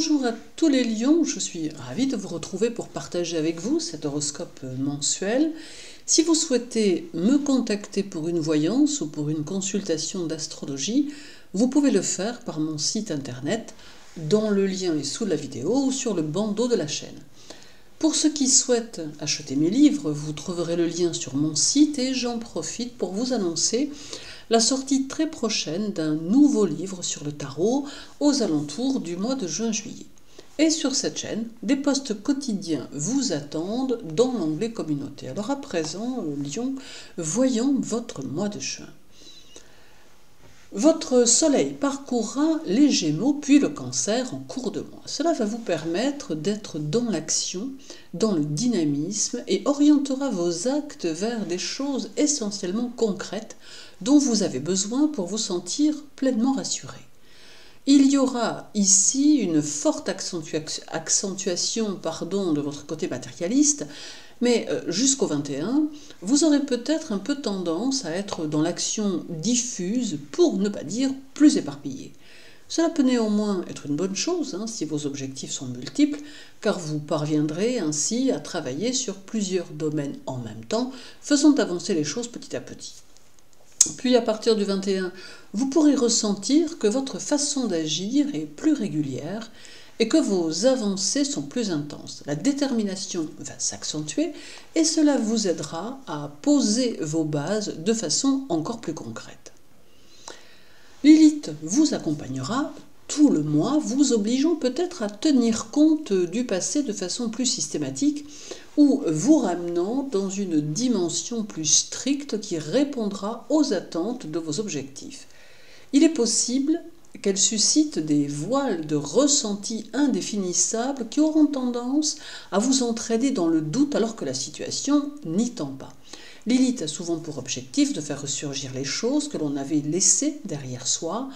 Bonjour à tous les lions, je suis ravie de vous retrouver pour partager avec vous cet horoscope mensuel. Si vous souhaitez me contacter pour une voyance ou pour une consultation d'astrologie, vous pouvez le faire par mon site internet, dont le lien est sous la vidéo ou sur le bandeau de la chaîne. Pour ceux qui souhaitent acheter mes livres, vous trouverez le lien sur mon site et j'en profite pour vous annoncer la sortie très prochaine d'un nouveau livre sur le tarot aux alentours du mois de juin-juillet. Et sur cette chaîne, des posts quotidiens vous attendent dans l'onglet communauté. Alors à présent, Lion, voyons votre mois de juin. Votre soleil parcourra les Gémeaux puis le Cancer en cours de mois. Cela va vous permettre d'être dans l'action, dans le dynamisme et orientera vos actes vers des choses essentiellement concrètes dont vous avez besoin pour vous sentir pleinement rassuré. Il y aura ici une forte accentuation de votre côté matérialiste, mais jusqu'au 21, vous aurez peut-être un peu tendance à être dans l'action diffuse, pour ne pas dire plus éparpillée. Cela peut néanmoins être une bonne chose si vos objectifs sont multiples, car vous parviendrez ainsi à travailler sur plusieurs domaines en même temps, faisant avancer les choses petit à petit. Puis à partir du 21, vous pourrez ressentir que votre façon d'agir est plus régulière et que vos avancées sont plus intenses. La détermination va s'accentuer et cela vous aidera à poser vos bases de façon encore plus concrète. Lilith vous accompagnera tout le mois, vous obligeant peut-être à tenir compte du passé de façon plus systématique ou vous ramenant dans une dimension plus stricte qui répondra aux attentes de vos objectifs. Il est possible qu'elle suscite des voiles de ressentis indéfinissables qui auront tendance à vous entraîner dans le doute alors que la situation n'y tend pas. Lilith a souvent pour objectif de faire ressurgir les choses que l'on avait laissées derrière soi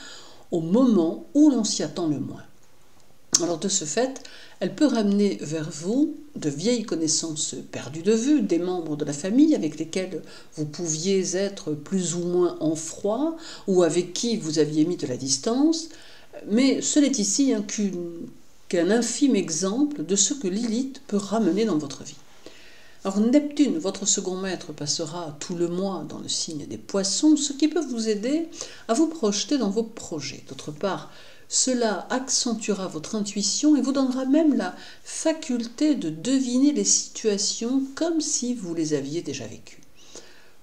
au moment où l'on s'y attend le moins. Alors de ce fait, elle peut ramener vers vous de vieilles connaissances perdues de vue, des membres de la famille avec lesquels vous pouviez être plus ou moins en froid ou avec qui vous aviez mis de la distance, mais ce n'est ici qu'un infime exemple de ce que Lilith peut ramener dans votre vie. Alors Neptune, votre second maître, passera tout le mois dans le signe des Poissons, ce qui peut vous aider à vous projeter dans vos projets. D'autre part, cela accentuera votre intuition et vous donnera même la faculté de deviner les situations comme si vous les aviez déjà vécues.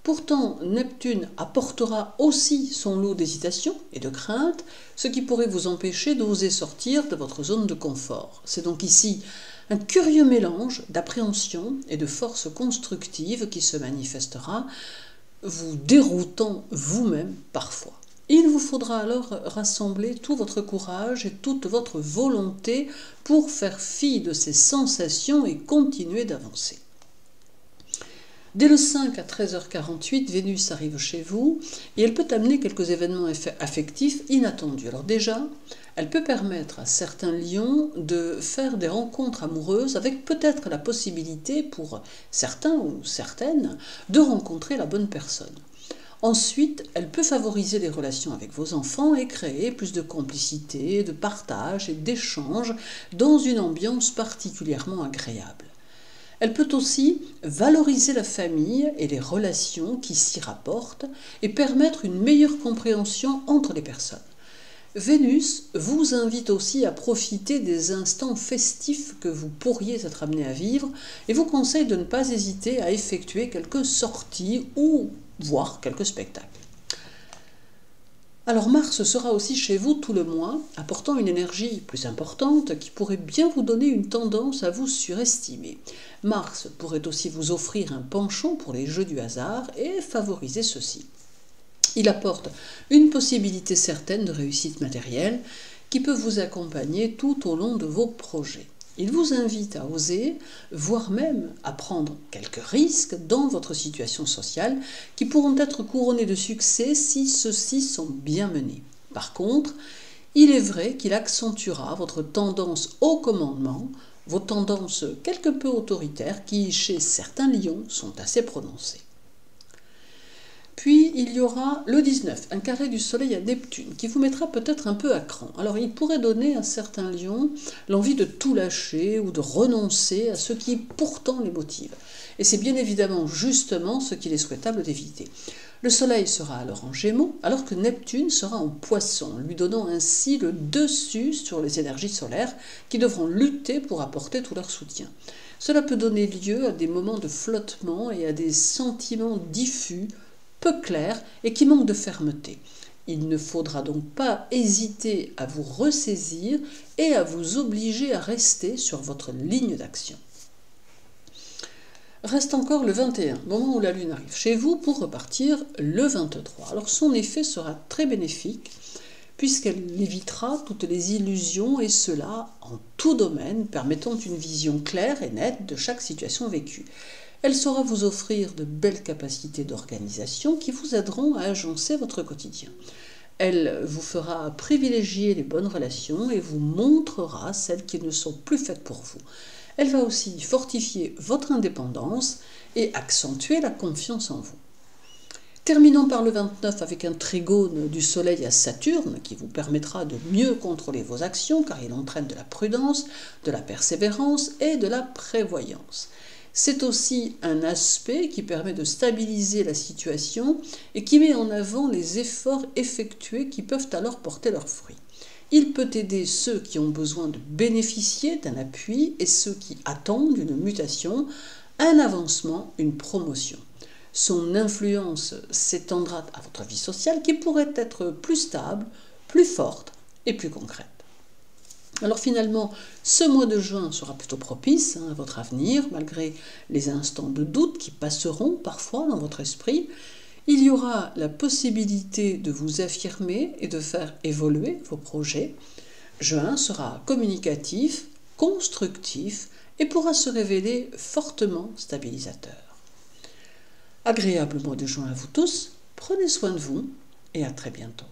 Pourtant, Neptune apportera aussi son lot d'hésitation et de crainte, ce qui pourrait vous empêcher d'oser sortir de votre zone de confort. C'est donc ici un curieux mélange d'appréhension et de force constructive qui se manifestera, vous déroutant vous-même parfois. Il vous faudra alors rassembler tout votre courage et toute votre volonté pour faire fi de ces sensations et continuer d'avancer. Dès le 5 à 13h48, Vénus arrive chez vous et elle peut amener quelques événements affectifs inattendus. Alors déjà, elle peut permettre à certains lions de faire des rencontres amoureuses avec peut-être la possibilité pour certains ou certaines de rencontrer la bonne personne. Ensuite, elle peut favoriser les relations avec vos enfants et créer plus de complicité, de partage et d'échange dans une ambiance particulièrement agréable. Elle peut aussi valoriser la famille et les relations qui s'y rapportent et permettre une meilleure compréhension entre les personnes. Vénus vous invite aussi à profiter des instants festifs que vous pourriez être amené à vivre et vous conseille de ne pas hésiter à effectuer quelques sorties ou voir quelques spectacles. Alors Mars sera aussi chez vous tout le mois, apportant une énergie plus importante qui pourrait bien vous donner une tendance à vous surestimer. Mars pourrait aussi vous offrir un penchant pour les jeux du hasard et favoriser ceci. Il apporte une possibilité certaine de réussite matérielle qui peut vous accompagner tout au long de vos projets. Il vous invite à oser, voire même à prendre quelques risques dans votre situation sociale qui pourront être couronnés de succès si ceux-ci sont bien menés. Par contre, il est vrai qu'il accentuera votre tendance au commandement, vos tendances quelque peu autoritaires qui, chez certains lions, sont assez prononcées. Puis il y aura le 19, un carré du Soleil à Neptune, qui vous mettra peut-être un peu à cran. Alors il pourrait donner à certains lions l'envie de tout lâcher ou de renoncer à ce qui pourtant les motive. Et c'est bien évidemment justement ce qu'il est souhaitable d'éviter. Le Soleil sera alors en Gémeaux, alors que Neptune sera en Poisson, lui donnant ainsi le dessus sur les énergies solaires qui devront lutter pour apporter tout leur soutien. Cela peut donner lieu à des moments de flottement et à des sentiments diffus, peu clairs et qui manquent de fermeté. Il ne faudra donc pas hésiter à vous ressaisir et à vous obliger à rester sur votre ligne d'action. Reste encore le 21, moment où la Lune arrive chez vous, pour repartir le 23. Alors son effet sera très bénéfique, puisqu'elle évitera toutes les illusions, et cela en tout domaine, permettant une vision claire et nette de chaque situation vécue. Elle saura vous offrir de belles capacités d'organisation qui vous aideront à agencer votre quotidien. Elle vous fera privilégier les bonnes relations et vous montrera celles qui ne sont plus faites pour vous. Elle va aussi fortifier votre indépendance et accentuer la confiance en vous. Terminons par le 29 avec un trigone du Soleil à Saturne qui vous permettra de mieux contrôler vos actions car il entraîne de la prudence, de la persévérance et de la prévoyance. C'est aussi un aspect qui permet de stabiliser la situation et qui met en avant les efforts effectués qui peuvent alors porter leurs fruits. Il peut aider ceux qui ont besoin de bénéficier d'un appui et ceux qui attendent une mutation, un avancement, une promotion. Son influence s'étendra à votre vie sociale qui pourrait être plus stable, plus forte et plus concrète. Alors finalement, ce mois de juin sera plutôt propice à votre avenir, malgré les instants de doute qui passeront parfois dans votre esprit. Il y aura la possibilité de vous affirmer et de faire évoluer vos projets. Juin sera communicatif, constructif et pourra se révéler fortement stabilisateur. Agréable mois de juin à vous tous, prenez soin de vous et à très bientôt.